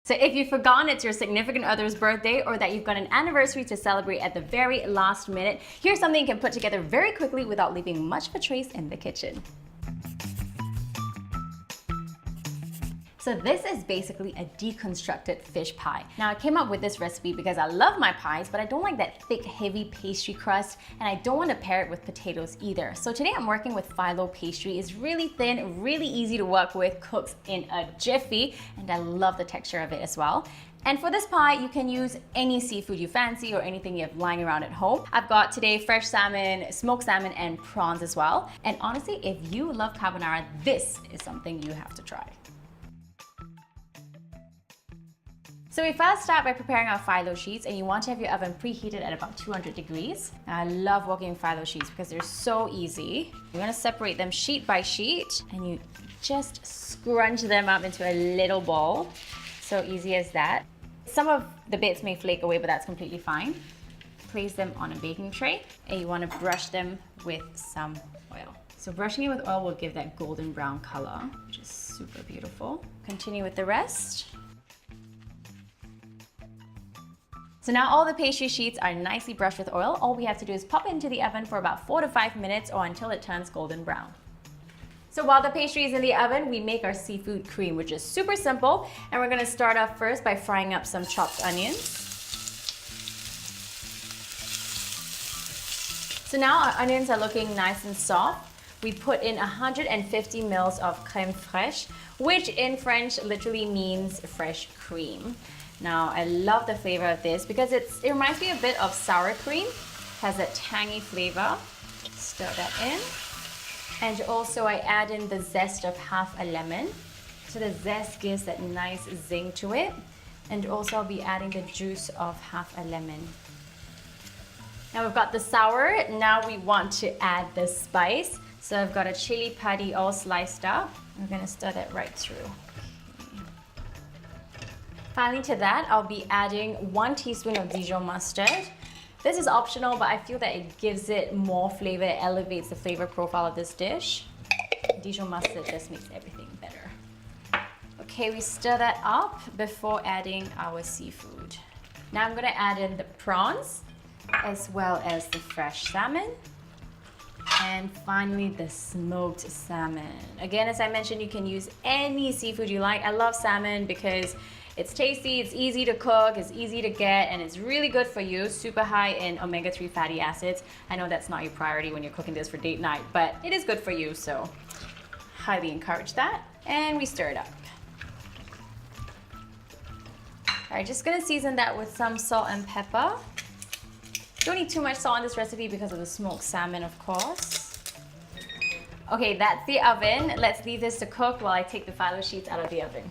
So if you've forgotten it's your significant other's birthday or that you've got an anniversary to celebrate at the very last minute, here's something you can put together very quickly without leaving much of a trace in the kitchen. So this is basically a deconstructed fish pie. Now I came up with this recipe because I love my pies, but I don't like that thick, heavy pastry crust, and I don't want to pair it with potatoes either. So today I'm working with phyllo pastry. It's really thin, really easy to work with, cooks in a jiffy, and I love the texture of it as well. And for this pie, you can use any seafood you fancy or anything you have lying around at home. I've got today fresh salmon, smoked salmon, and prawns as well. And honestly, if you love carbonara, this is something you have to try. So we first start by preparing our phyllo sheets, and you want to have your oven preheated at about 200 degrees. Now, I love working with phyllo sheets because they're so easy. You're gonna separate them sheet by sheet, and you just scrunch them up into a little ball. So easy as that. Some of the bits may flake away, but that's completely fine. Place them on a baking tray, and you want to brush them with some oil. So brushing it with oil will give that golden brown color, which is super beautiful. Continue with the rest. So now all the pastry sheets are nicely brushed with oil. All we have to do is pop it into the oven for about 4 to 5 minutes or until it turns golden brown. So while the pastry is in the oven, we make our seafood cream, which is super simple. And we're gonna start off first by frying up some chopped onions. So now our onions are looking nice and soft. We put in 150 ml of crème fraîche, which in French literally means fresh cream. Now, I love the flavor of this because it reminds me a bit of sour cream. It has that tangy flavor. Stir that in. And also I add in the zest of half a lemon. So the zest gives that nice zing to it. And also I'll be adding the juice of half a lemon. Now we've got the sour. Now we want to add the spice. So I've got a chili padi all sliced up. I'm gonna stir that right through. Finally to that, I'll be adding 1 teaspoon of Dijon mustard. This is optional, but I feel that it gives it more flavor, it elevates the flavor profile of this dish. Dijon mustard just makes everything better. Okay, we stir that up before adding our seafood. Now I'm gonna add in the prawns, as well as the fresh salmon. And finally, the smoked salmon. Again, as I mentioned, you can use any seafood you like. I love salmon because it's tasty, it's easy to cook, it's easy to get, and it's really good for you. Super high in omega-3 fatty acids. I know that's not your priority when you're cooking this for date night, but it is good for you, so highly encourage that. And we stir it up. All right, just gonna season that with some salt and pepper. Don't need too much salt in this recipe because of the smoked salmon, of course. Okay, that's the oven. Let's leave this to cook while I take the phyllo sheets out of the oven.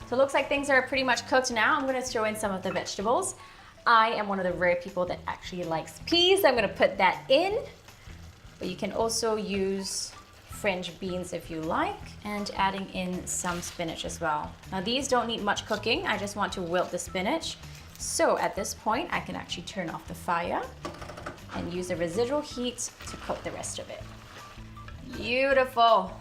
So it looks like things are pretty much cooked now. I'm gonna throw in some of the vegetables. I am one of the rare people that actually likes peas. I'm gonna put that in, but you can also use French beans if you like, and adding in some spinach as well. Now these don't need much cooking. I just want to wilt the spinach. So at this point, I can actually turn off the fire and use the residual heat to cook the rest of it. Beautiful.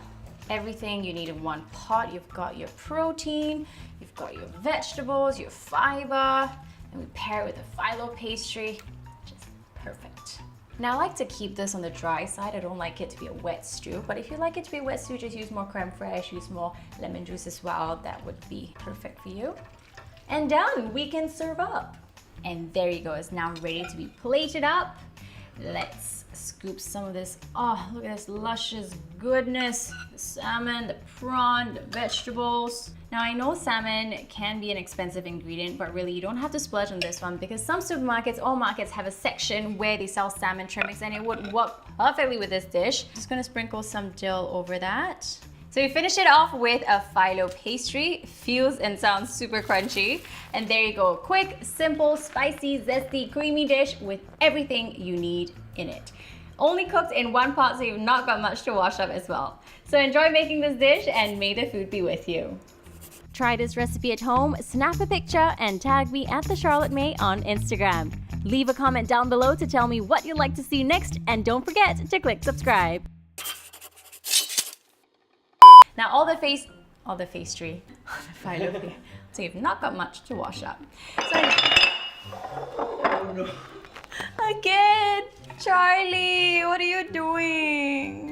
Everything you need in one pot. You've got your protein, you've got your vegetables, your fiber, and we pair it with a phyllo pastry. Just perfect. Now I like to keep this on the dry side. I don't like it to be a wet stew, but if you like it to be a wet stew, just use more crème fraîche, use more lemon juice as well. That would be perfect for you. And done, we can serve up. And there you go, it's now ready to be plated up. Let's scoop some of this. Oh, look at this luscious goodness. The salmon, the prawn, the vegetables. Now I know salmon can be an expensive ingredient, but really you don't have to splurge on this one because some supermarkets or markets have a section where they sell salmon trimmings and it would work perfectly with this dish. Just gonna sprinkle some dill over that. So we finish it off with a phyllo pastry. Feels and sounds super crunchy. And there you go, quick, simple, spicy, zesty, creamy dish with everything you need in it. Only cooked in one pot, so you've not got much to wash up as well. So enjoy making this dish and may the food be with you. Try this recipe at home, snap a picture and tag me at TheCharlotteMei on Instagram. Leave a comment down below to tell me what you'd like to see next, and don't forget to click subscribe. Now all the pastry, phyllo. So you've not got much to wash up. So Oh no. again, Charlie, what are you doing?